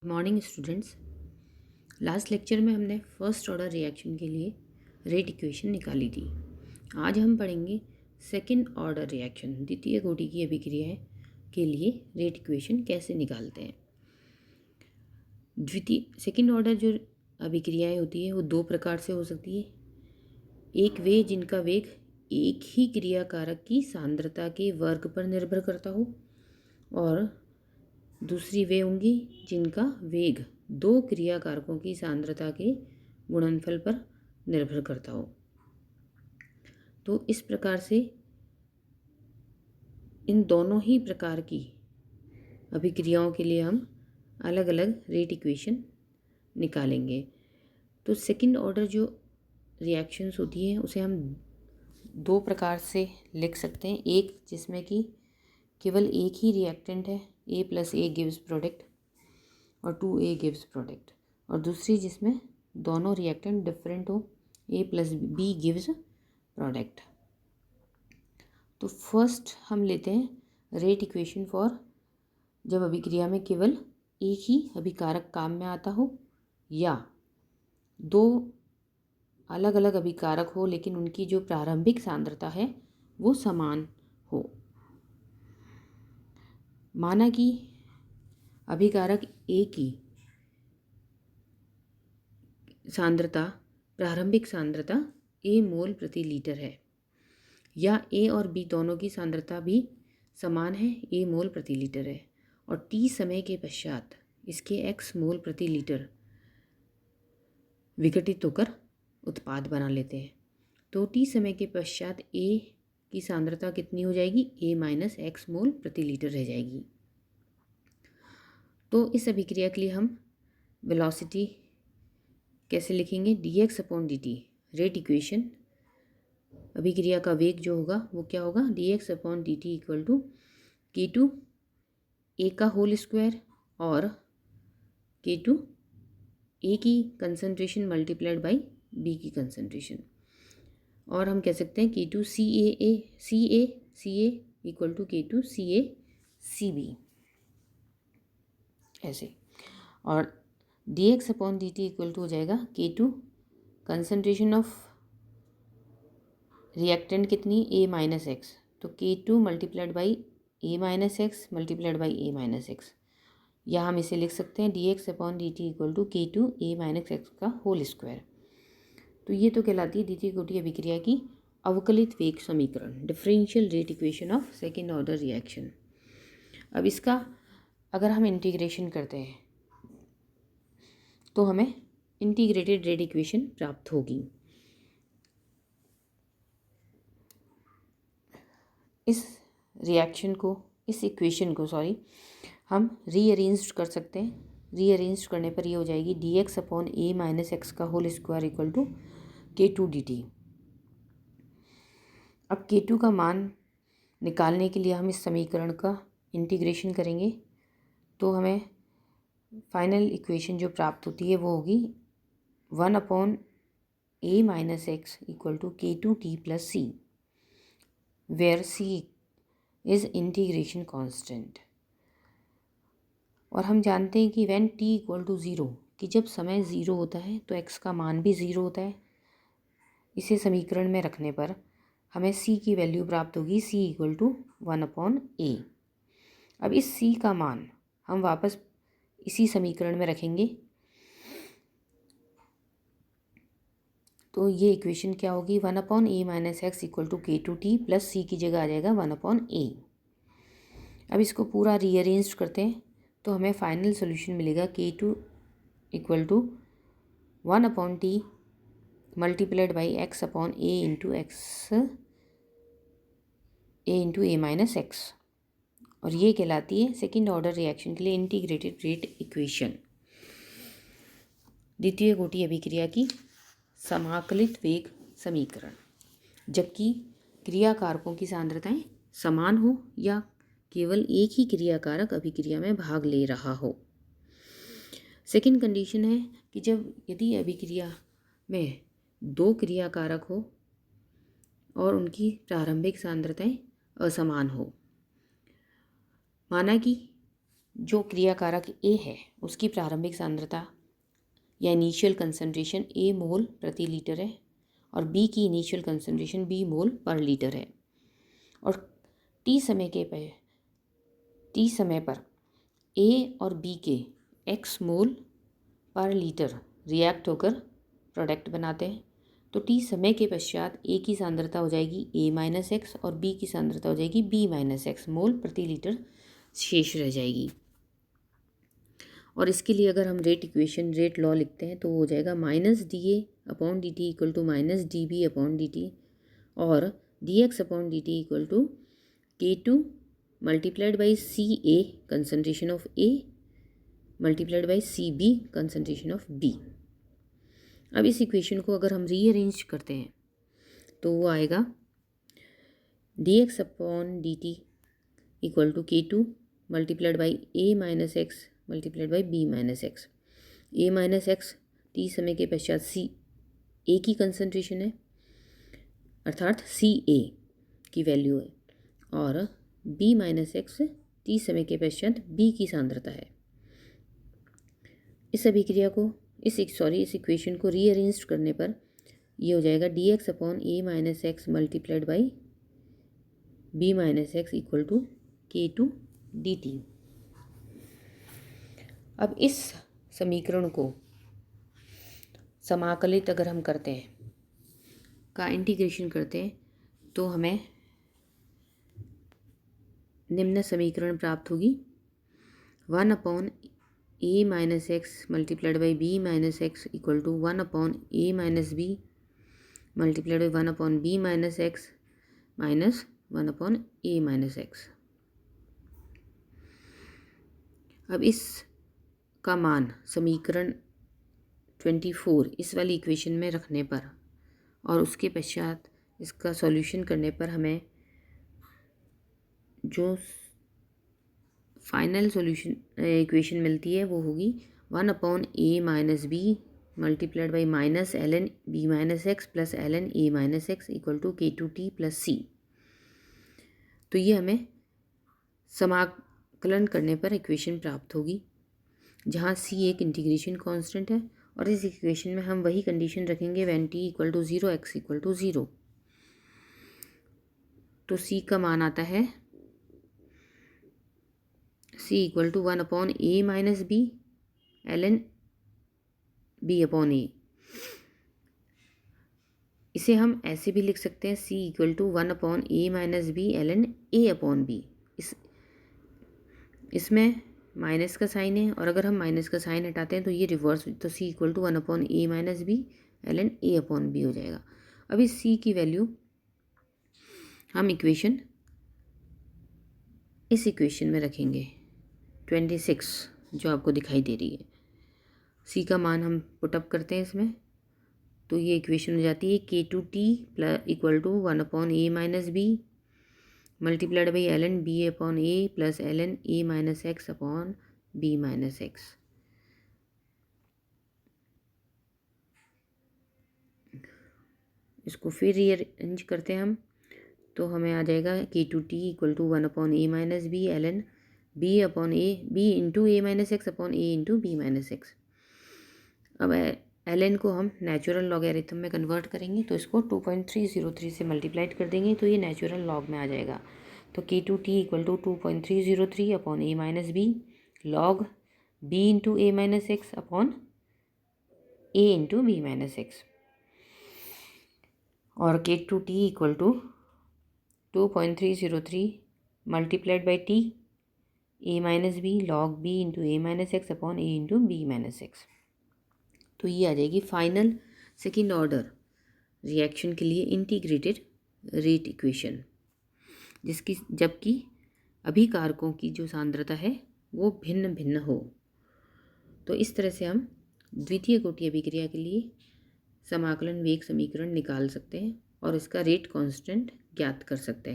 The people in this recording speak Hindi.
Morning students. लास्ट लेक्चर में हमने फर्स्ट ऑर्डर रिएक्शन के लिए रेट इक्वेशन निकाली थी। आज हम पढ़ेंगे सेकंड ऑर्डर रिएक्शन, द्वितीय कोटि की अभिक्रियाएं के लिए रेट इक्वेशन कैसे निकालते हैं। सेकंड ऑर्डर जो अभिक्रियाएं होती है वो दो प्रकार से हो सकती है। एक वे जिनका वेग एक ही क्रियाकारक की सांद्रता के वर्ग पर निर्भर करता हो, और दूसरी वे होंगी जिनका वेग दो क्रियाकारकों की सांद्रता के गुणनफल पर निर्भर करता हो। तो इस प्रकार से इन दोनों ही प्रकार की अभिक्रियाओं के लिए हम अलग अलग रेट इक्वेशन निकालेंगे। तो सेकंड ऑर्डर जो रिएक्शंस होती हैं उसे हम दो प्रकार से लिख सकते हैं। एक जिसमें कि केवल एक ही रिएक्टेंट है, A plus A gives product और 2A गिव्स प्रोडक्ट, और दूसरी जिसमें दोनों रिएक्टेंट डिफरेंट हो, A plus B gives product. तो फर्स्ट हम लेते हैं रेट इक्वेशन फॉर जब अभिक्रिया में केवल एक ही अभिकारक काम में आता हो या दो अलग अलग अभिकारक हो लेकिन उनकी जो प्रारंभिक सांद्रता है वो समान हो। माना कि अभिकारक A की सांद्रता प्रारंभिक सांद्रता A मोल प्रति लीटर है, या A और B दोनों की सांद्रता भी समान है, A मोल प्रति लीटर है, और T समय के पश्चात इसके X मोल प्रति लीटर विघटित होकर उत्पाद बना लेते हैं। तो T समय के पश्चात A की सांद्रता कितनी हो जाएगी? A माइनस X मोल प्रति लीटर रह जाएगी। तो इस अभिक्रिया के लिए हम वेलोसिटी कैसे लिखेंगे? dx upon dt, rate equation. अभिक्रिया का वेग जो होगा वो क्या होगा? dx upon dt equal to K2 A का होल स्क्वायर और K2 A की कंसंट्रेशन मल्टीप्लाइड बाई B की कंसंट्रेशन, और हम कह सकते हैं K2 CA equal to K2 CA CB ऐसे, और dx upon dt equal to हो जाएगा K2 कंसंट्रेशन ऑफ रिएक्टेंट कितनी? A माइनस एक्स, तो K2 multiplied by A minus x multiplied by A minus X, या हम इसे लिख सकते हैं dx upon dt equal to K2 A minus x का होल स्क्वायर। तो ये तो कहलाती है द्वितीय कोटि अभिक्रिया की अवकलित वेग समीकरण, differential rate equation of second order reaction. अब इसका अगर हम इंटीग्रेशन करते हैं तो हमें इंटीग्रेटेड रेट इक्वेशन प्राप्त होगी। इस इक्वेशन को हम रीअरेंज कर सकते हैं। रीअरेंज करने पर ये हो जाएगी dx upon A minus x का whole square equal to K2 dt। अब K2 का मान निकालने के लिए हम इस समीकरण का इंटीग्रेशन करेंगे, तो हमें फाइनल इक्वेशन जो प्राप्त होती है वो होगी 1 upon A minus X equal to K2t plus C, where C is integration constant. और हम जानते हैं कि when t equal to zero, कि जब समय ज़ीरो होता है तो x का मान भी ज़ीरो होता है। इसे समीकरण में रखने पर हमें c की वैल्यू प्राप्त होगी, c equal to 1 upon a। अब इस c का मान हम वापस इसी समीकरण में रखेंगे, तो ये इक्वेशन क्या होगी? 1 upon A minus X equal to K2t plus C की जगह आ जाएगा 1 अपॉन A। अब इसको पूरा रीअरेंज करते हैं तो हमें फाइनल सॉल्यूशन मिलेगा K2 equal to 1 upon T multiplied by x upon A into A minus X, और ये कहलाती है सेकेंड ऑर्डर रिएक्शन के लिए इंटीग्रेटेड रेट इक्वेशन, द्वितीय कोटि अभिक्रिया की समाकलित वेग समीकरण, जबकि क्रियाकारकों की सांद्रताएं समान हो या केवल एक ही क्रियाकारक अभिक्रिया में भाग ले रहा हो। सेकंड कंडीशन है कि यदि अभिक्रिया में दो क्रियाकारक हो और उनकी प्रारंभिक सांद्रताएं असमान हो। माना कि जो क्रियाकारक ए है उसकी प्रारंभिक सांद्रता या इनिशियल कंसंट्रेशन ए मोल प्रति लीटर है और बी की इनिशियल कंसंट्रेशन बी मोल पर लीटर है और टी समय पर ए और बी के एक्स मोल पर लीटर रिएक्ट होकर प्रोडक्ट बनाते हैं। तो टी समय के पश्चात ए की सांद्रता हो जाएगी ए माइनस एक्स और बी की सांद्रता हो जाएगी बी माइनस एक्स मोल प्रति लीटर शेष रह जाएगी। और इसके लिए अगर हम रेट लॉ लिखते हैं तो वो हो जाएगा minus d a upon d t equal to minus d b upon d t और d x upon d t equal to के two multiplied by c a concentration of a multiplied by c b concentration of b. अब इस इक्वेशन को अगर हम रीअरेंज करते हैं तो वो आएगा d x upon d t equal to के two multiplied by a minus x multiplied by B minus x. A minus x t समय के पश्चात सी ए की कंसनट्रेशन है अर्थात सी ए की वैल्यू है और बी माइनस एक्स टी समय के पश्चात बी की सांद्रता है। इस अभिक्रिया को इस इक्वेशन को रीअरेंज करने पर ये हो जाएगा D x upon A minus x multiplied by B minus X equal to के टू डी टी। अब इस समीकरण को समाकलित अगर हम करते हैं का इंटीग्रेशन करते हैं तो हमें निम्न समीकरण प्राप्त होगी 1 upon A minus x multiplied by B minus X equal to 1 upon A minus B multiplied by 1 upon B minus X minus 1 upon A minus X. अब इस का मान समीकरण 24 इस वाली इक्वेशन में रखने पर और उसके पश्चात इसका सॉल्यूशन करने पर हमें जो फाइनल सॉल्यूशन इक्वेशन मिलती है वो होगी 1 upon A minus B multiplied by minus L N B minus X plus L N A minus X equal to के टू टी प्लस सी। तो ये हमें समाकलन करने पर इक्वेशन प्राप्त होगी जहाँ सी एक इंटीग्रेशन कांस्टेंट है और इस इक्वेशन में हम वही कंडीशन रखेंगे when T equal to 0 x equal to 0। तो सी का मान आता है सी equal to 1 upon A minus B L N B upon ए। इसे हम ऐसे भी लिख सकते हैं सी equal to 1 upon A minus B L N a upon B. इसमें माइनस का साइन है और अगर हम माइनस का साइन हटाते हैं तो ये रिवर्स, तो c equal to 1 upon A minus B L N a upon b हो जाएगा। अब इस सी की वैल्यू हम इस इक्वेशन में रखेंगे 26 जो आपको दिखाई दे रही है। सी का मान हम पुटअप करते हैं इसमें तो ये इक्वेशन हो जाती है K two T plus equal to 1 upon A minus B multiplied by L N B upon A plus L N A minus X upon B minus X. इसको फिर रीअरेंज करते हैं हम तो हमें आ जाएगा K two T equal to 1 upon A minus B L N B upon A B into A minus X upon A into B minus X. अब एल एन को हम नेचुरल लॉगरिथम में कन्वर्ट करेंगे तो इसको 2.303 से मल्टीप्लाइड कर देंगे तो ये नेचुरल लॉग में आ जाएगा। तो K two T equal to 2.303 upon A minus B log B into A minus X upon A into B minus X और K two T equal to 2.303 multiplied by T A minus B log B into A minus X upon A into B minus X. तो ये आ जाएगी फाइनल सेकेंड ऑर्डर रिएक्शन के लिए इंटीग्रेटेड रेट इक्वेशन जिसकी जबकि अभिकारकों की जो सांद्रता है वो भिन्न भिन्न हो। तो इस तरह से हम द्वितीय कोटि अभिक्रिया के लिए समाकलन वेग समीकरण निकाल सकते हैं और इसका रेट कांस्टेंट ज्ञात कर सकते हैं।